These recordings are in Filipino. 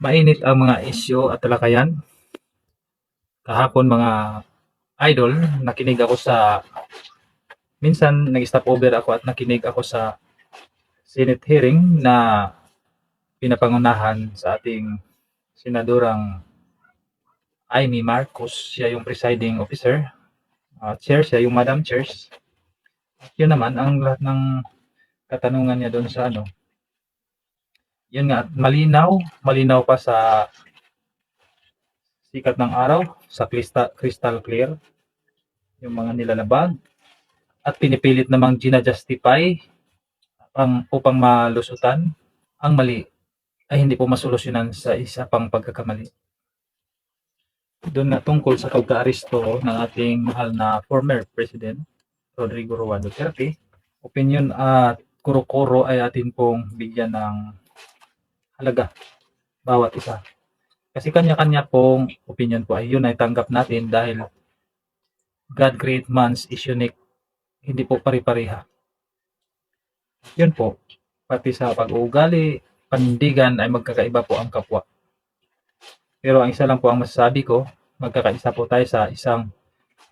Mainit ang mga isyu at talakayan. Kahapon mga idol, nakinig ako minsan nag-stop over ako at nakinig ako sa Senate hearing na pinapangunahan sa ating senadorang Amy Marcos. Siya yung presiding officer. Chair siya, yung Madam Chairs. At yun naman, ang lahat ng katanungan niya doon sa yun nga, malinaw pa sa sikat ng araw, sa crystal clear, yung mga nilalabag, at pinipilit namang gina-justify upang malusutan ang mali ay hindi po masolusyonan sa isa pang pagkakamali. Doon na tungkol sa pagka-aresto ng ating mahal na former President Rodrigo Roa Duterte, opinion at kuro-kuro ay atin pong bigyan ng halaga bawat isa. Kasi kanya-kanya pong opinion po ay yun ay tanggap natin dahil God created man's is unique, hindi po pare-pareha. Yun po, pati sa pag-uugali, panindigan ay magkakaiba po ang kapwa. Pero ang isa lang po ang masasabi ko, magkakaisa po tayo sa isang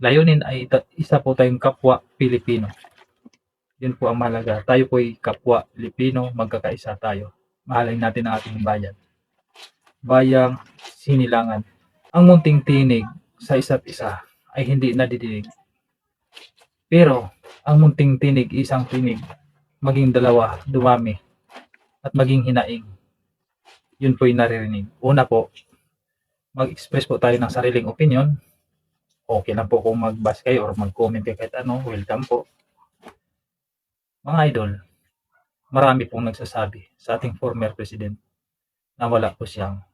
layunin ay isa po tayong kapwa Pilipino. Yun po ang mahalaga. Tayo po ay kapwa Pilipino, magkakaisa tayo. Mahalin natin ang ating bayan. Bayang sinilangan. Ang munting tinig sa isa't isa ay hindi nadidinig. Pero ang munting tinig, isang tinig, maging dalawa, dumami, at maging hinaing. Yun po yung naririnig. Una po, mag-express po tayo ng sariling opinion. Okay lang po kung mag-bash kayo or mag-comment kayo kahit ano, welcome po. Mga idol, marami pong nagsasabi sa ating former president na wala po siyang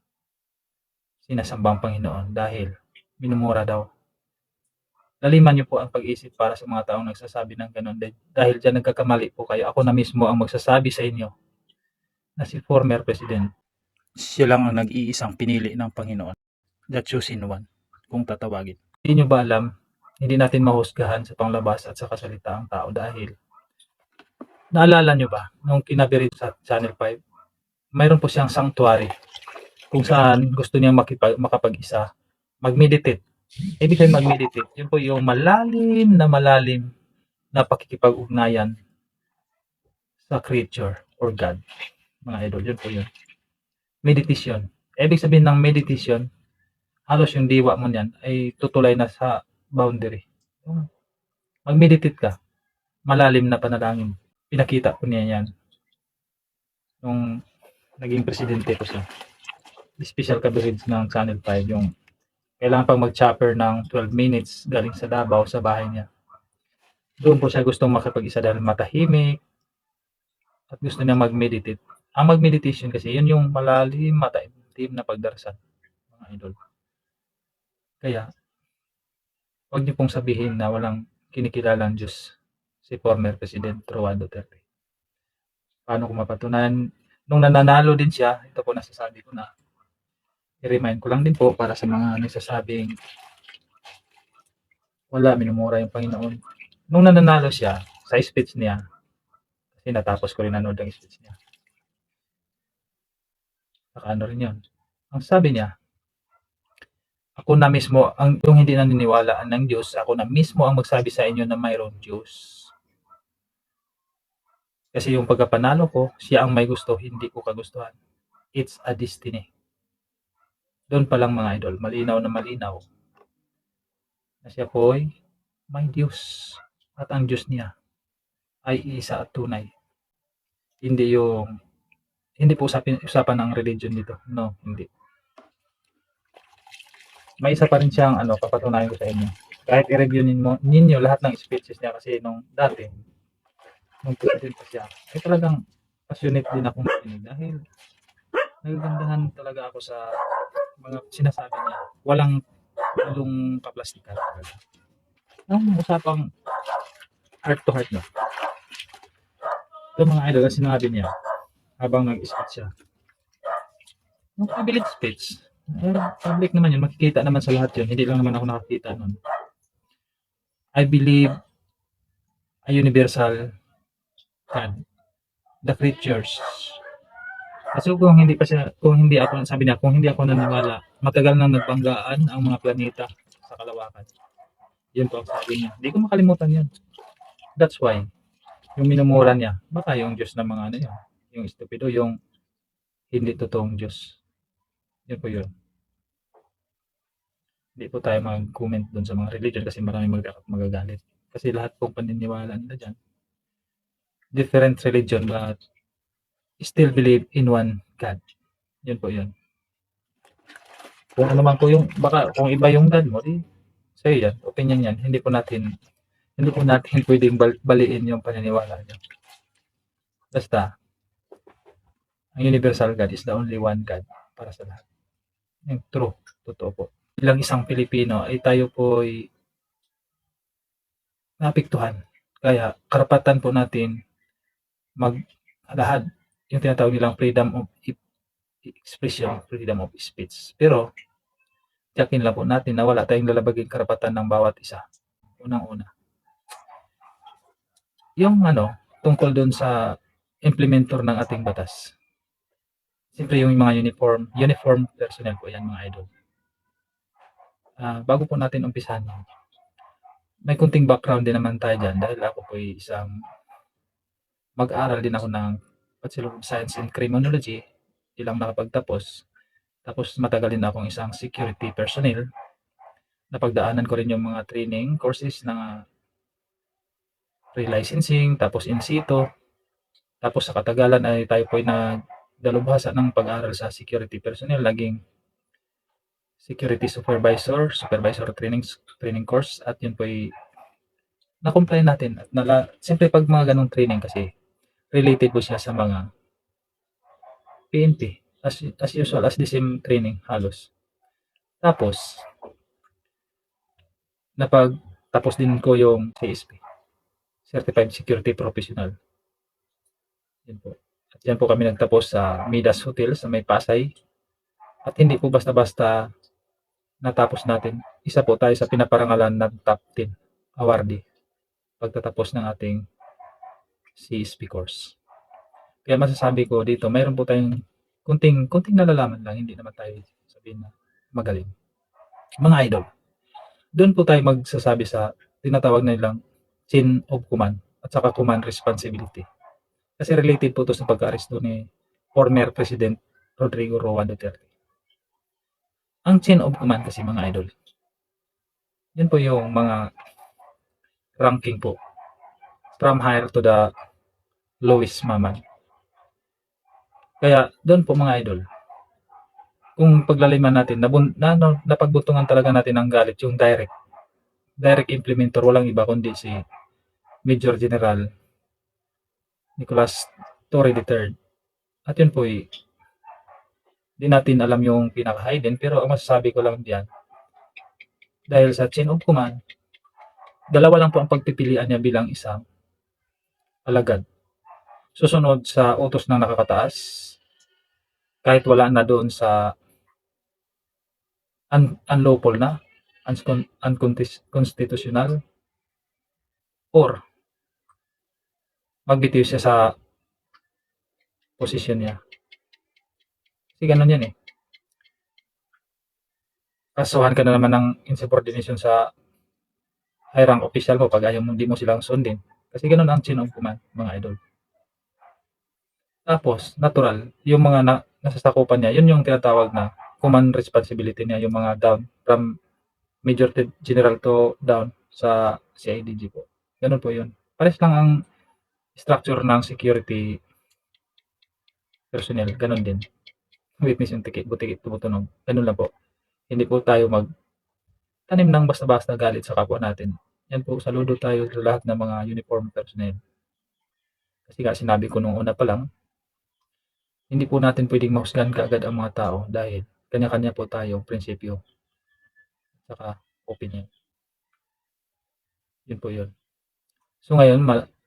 sinasambang Panginoon dahil minumura daw. Laliman niyo po ang pag-isip para sa mga taong nagsasabi ng ganun. Dahil dyan nagkakamali po kayo. Ako na mismo ang magsasabi sa inyo na si former president, siya lang ang nag-iisang pinili ng Panginoon. The chosen one, kung tatawagin. Hindi nyo ba alam, hindi natin mahusgahan sa panglabas at sa kasalita ang tao dahil naalala nyo ba, nung kinabirit sa Channel 5, mayroon po siyang sanctuary kung saan gusto niyang makapag-isa, mag-meditate. Ibig sabihin mag-meditate, yun po yung malalim na pakikipag-ugnayan sa creature or God. Mga idol, yun po yun. Meditation. Ibig sabihin ng meditation, halos yung diwa mo niyan ay tutulay na sa boundary. Mag-meditate ka, malalim na panalangin. Pinakita ko niya yan nung naging presidente ko siya. Special coverage ng Channel 5, yung kailangan pang mag-chopper ng 12 minutes galing sa Davao sa bahay niya. Doon po siya gustong makapag-isa dahil matahimik at gusto niya mag-meditate. Ang mag-meditation kasi yun yung malalim, mataimtim na pagdarasal, mga idol. Kaya huwag niyo pong sabihin na walang kinikilalang Diyos si former President Roa Duterte. Paano ko mapatunayan? Nung nananalo din siya, ito po nasasabi ko na, i-remind ko lang din po para sa mga nagsasabing wala, minumura yung Panginoon. Nung nananalo siya, sa speech niya, kasi natapos ko rin nanood ang speech niya. Saka ano rin yun. Ang sabi niya, ako na mismo, yung hindi naniniwalaan ng Diyos, ako na mismo ang magsabi sa inyo na mayroong Diyos. Kasi yung pagkapanalo ko, siya ang may gusto, hindi ko kagustuhan. It's a destiny. Doon pa lang mga idol, malinaw na malinaw na siya po ay may Diyos at ang Diyos niya ay isa at tunay. Hindi po usapan ng religion dito. No, hindi. May isa pa rin siyang papatunayan ko sa inyo. Kahit i-review ninyo lahat ng speeches niya kasi nung dati, nung president pa siya, ay talagang passionate din akong makinig dahil nagagandahan talaga ako sa mga sinasabi niya. Walang kaplastikan talaga. Ang usapang heart to heart, no? Ito mga idol, ang sinabi niya habang nag-speech siya. Yung privilege speech, public naman yun, makikita naman sa lahat yun. Hindi lang naman ako nakakita nun. I believe a universal God, the creatures, Kasi kung hindi ako, sabi niya, kung hindi ako naniwala, matagal nang nagbanggaan ang mga planeta sa kalawakan. Yun po ang sabi niya. Hindi ko makalimutan yun. That's why, yung minumura niya, baka yung Diyos ng mga ano yun, yung estupido, yung hindi totoong Diyos. Yun po yun. Hindi po tayo mag-comment dun sa mga religion kasi marami magagalit. Kasi lahat pong paniniwala nila dyan, different religion but still believe in one God. Yun po yun. Kung ano man po yung, baka kung iba yung God mo, di sa'yo yan, opinion yan. Hindi po natin pwedeng baliin yung paniniwala niyo. Basta, ang universal God is the only one God para sa lahat. Yung true, totoo po. Bilang isang Pilipino ay tayo po ay naapektuhan. Kaya karapatan po natin maglahad yung tinatawag nilang freedom of expression, freedom of speech. Pero, tiyakin lang po natin na wala tayong lalabagin karapatan ng bawat isa. Unang-una. Yung tungkol doon sa implementor ng ating batas. Siyempre yung mga uniform personnel po yan mga idol. Bago po natin umpisahan, may kunting background din naman tayo dyan dahil ako po ay isang mag-aral din ako ng Bachelor of Science in Criminology, ilang nakapagtapos. Tapos matagal din akong isang security personnel. Napagdaanan ko rin yung mga training courses ng pre-licensing, tapos in situ. Tapos sa katagalan ay tayo po ay nagdalubhasa ng pag-aral sa security personnel, naging security supervisor training course, at yun po ay na-comply natin. At siyempre pag mga ganong training kasi, related po siya sa mga PNP. As usual, as the same training halos. Tapos, napagtapos din ko yung CSP, Certified Security Professional. Yan po. At yan po kami nagtapos sa Midas Hotel sa May Pasay. At hindi po basta-basta natapos natin. Isa po tayo sa pinaparangalan ng top 10 awardee pagtatapos ng ating CSP course. Kaya masasabi ko dito, mayroon po tayong kunting nalalaman lang, hindi naman tayo sabihin na magaling. Mga idol, doon po tayo magsasabi sa tinatawag na nilang chain of command at saka command responsibility. Kasi related po to sa pagka-aresto ni former President Rodrigo Roa Duterte. Ang chain of command kasi mga idol, yun po yung mga ranking po from higher to the lowest man. Kaya doon po mga idol, kung paglaliman natin, napagbuntungan talaga natin ang galit yung direct implementor, walang iba kundi si Major General Nicolas Torre III. At yun po di natin alam yung pinaka-hidden, pero ang masasabi ko lang diyan, dahil sa chain of command, dalawa lang po ang pagpipilian niya bilang isang alagad. Susunod sa utos ng nakakataas, kahit wala na doon sa unlawful na, unconstitutional, or magbitiw siya sa posisyon niya. Kasi ganun yan eh. Kasuhan ka na naman ng insubordination sa high rank official mo pag ayaw mo, hindi mo silang sundin. Kasi ganun ang chain of command, mga idol. Tapos, natural, yung mga nasasakupan niya, yun yung tinatawag na command responsibility niya, yung mga down, from Major General to down sa CIDG po. Ganun po yun. Pares lang ang structure ng security personnel, ganun din. Witness yung tikit, butikit, tumutunog. Ganun lang po. Hindi po tayo tanim ng basta-basta galit sa kapwa natin. Yan po, saludo tayo sa lahat ng mga uniform personnel. Kasi nga sinabi ko nung una pa lang, hindi po natin pwedeng mahusgahan kaagad ang mga tao dahil kanya-kanya po tayong prinsipyo saka opinion. Yun po yun. So ngayon,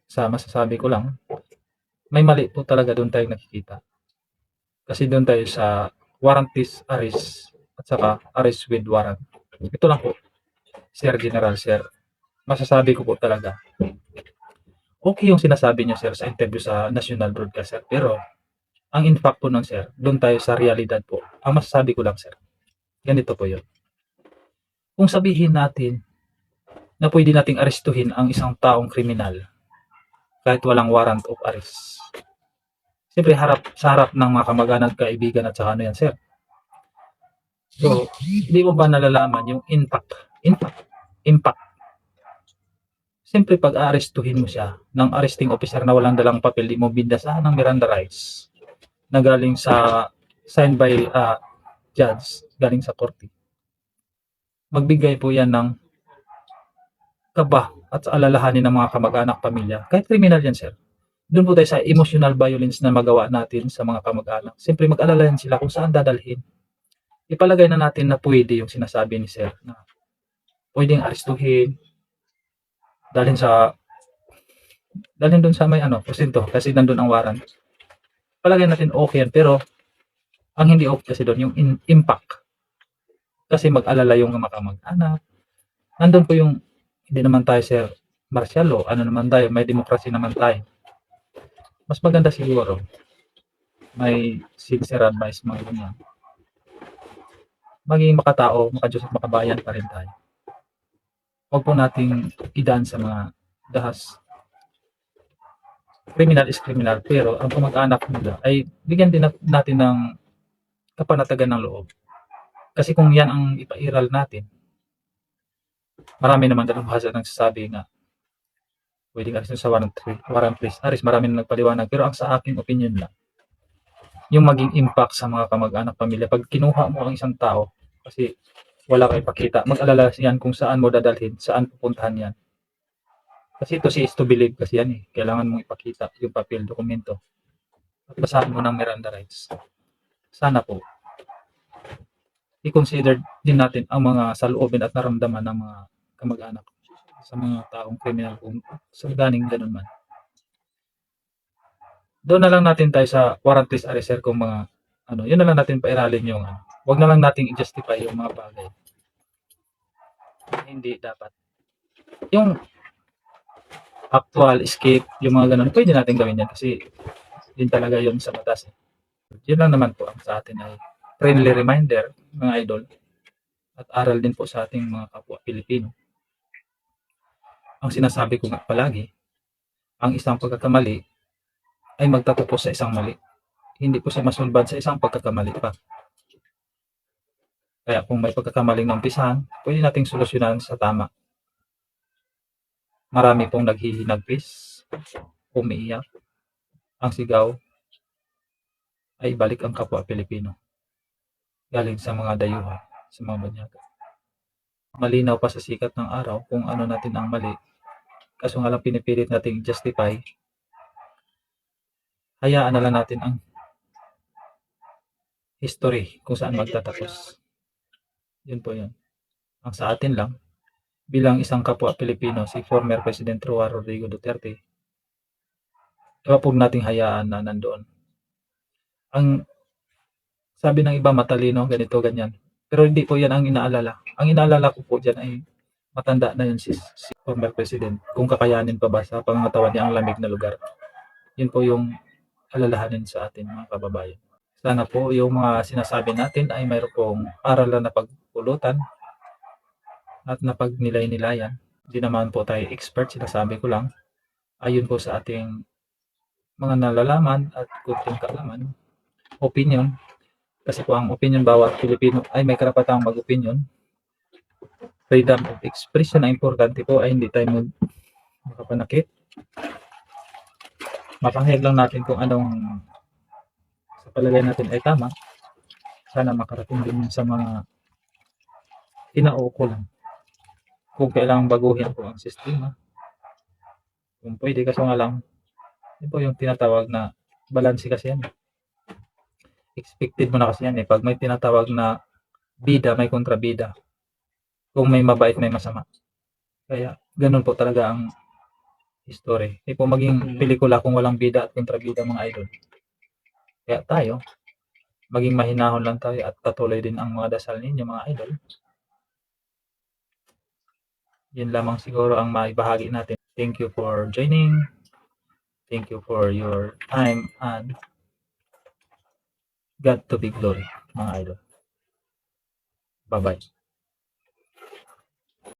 masasabi ko lang, may mali po talaga doon tayong nakikita. Kasi doon tayo sa warrantless arrest at saka arrest with warrant. Ito lang po, Sir General, Sir. Masasabi ko po talaga, okay yung sinasabi niyo, Sir, sa interview sa National Broadcaster. Pero ang impact po nun, sir, doon tayo sa realidad po. Ang masasabi ko lang, sir, ganito po yun. Kung sabihin natin na pwede nating arestuhin ang isang taong kriminal kahit walang warrant of arrest. Siyempre, sa harap ng mga kamag-anak, kaibigan at saka ano yan, sir. So, hindi mo ba nalalaman yung impact. Siyempre, pag aarestuhin mo siya ng arresting officer na walang dalang papel, di mo bindasahan ng Miranda rights na galing sa signed by judge, galing sa korte. Magbigay po yan ng kaba at alalahanin ng mga kamag-anak, pamilya. Kahit criminal yan, sir. Doon po tayo sa emotional violence na magawa natin sa mga kamag-anak. Siyempre, mag-alala yan sila kung saan dadalhin. Ipalagay na natin na pwede yung sinasabi ni sir na pwedeng arestuhin, dalhin doon sa may presinto kasi nandun ang warrant. Palagay natin okay yan, pero ang hindi okay kasi doon yung impact. Kasi mag-alala yung mga kamag-anak. Nandun po yung hindi naman tayo, sir, martial law, ano naman tayo, may demokrasya naman tayo. Mas maganda siguro may sincere advice, mga ganyan. Maging makatao, makadiyos at makabayan pa rin tayo. Huwag po nating idaan sa mga dahas. Criminal is criminal, pero ang kamag-anak nila ay bigyan din natin ng kapanatagan ng loob. Kasi kung yan ang ipairal natin, marami naman dalubhasa nagsasabi nga pwedeng arrestin sa warrantless arrest, marami na nagpaliwanag, pero ang sa aking opinion lang, yung maging impact sa mga kamag-anak, pamilya, pag kinuha mo ang isang tao kasi wala kang ipakita, mag-alala yan kung saan mo dadalhin, saan pupuntahan yan. Kasi ito si is to believe kasi yan kailangan mong ipakita yung papel, dokumento, at basahan mo ng Miranda rights. Sana po i-consider din natin ang mga saloobin at naramdaman ng mga kamag-anak sa mga taong kriminal kung sa ganing ganun man. Doon na lang natin tayo sa warrantless arrest, sir, kung mga yun na lang natin pairalin yung wag na lang nating i-justify yung mga bagay. Hindi dapat. Yung actual escape, yung mga ganun, pwede natin gawin yan kasi din talaga yun sa batas. Yun lang naman po ang sa atin ay friendly reminder, mga idol, at aral din po sa ating mga kapwa Pilipino. Ang sinasabi ko nga palagi, ang isang pagkakamali ay magtatapos sa isang mali. Hindi po siya masulbad sa isang pagkakamali pa. Kaya kung may pagkakamaling umpisahan, pwede nating solusyonan sa tama. Marami pong naghihinagpis, umiiyak, ang sigaw ay balik ang kapwa Pilipino. Galing sa mga dayuhan, sa mga banyaga. Malinaw pa sa sikat ng araw kung ano natin ang mali. Kaso nga lang pinipilit nating justify. Hayaan na lang natin ang history kung saan magtatapos. Yun po yun. Ang sa atin lang, bilang isang kapwa Pilipino, si former President Rodrigo Duterte, wag po nating hayaan na nandoon. Ang sabi ng iba matalino, ganito, ganyan. Pero hindi po yan ang inaalala. Ang inaalala ko po dyan ay matanda na yun si former President. Kung kakayanin pa ba sa pangangatawan niya ang lamig na lugar. Yun po yung alalahanin sa atin, mga kababayan. Sana po yung mga sinasabi natin ay mayroon pong aralan na pagpulutan at napagnilay-nilayan. Hindi naman po tayo expert, sinasabi ko lang. Ayun po sa ating mga nalalaman at kunting kaalaman, opinion. Kasi po ang opinion bawat Pilipino ay may karapatang mag-opinion. Freedom of expression ang importante po ay hindi tayo makapanakit. Mapahayag lang natin kung anong sa palagay natin ay tama. Sana makarating din sa mga inauukulan. Kung kailangang baguhin po ang sistema, kung pwede, kaso nga lang, yun po yung tinatawag na balanse kasi yan. Expected mo na kasi yan pag may tinatawag na bida, may kontrabida. Kung may mabait, may masama. Kaya ganun po talaga ang history. Hindi po maging pelikula kung walang bida at kontrabida, mga idol. Kaya tayo, maging mahinahon lang tayo at patuloy din ang mga dasal ninyo, mga idol. Yun lamang siguro ang maibahagi natin. Thank you for joining. Thank you for your time and God to be glory, mga idol. Bye-bye.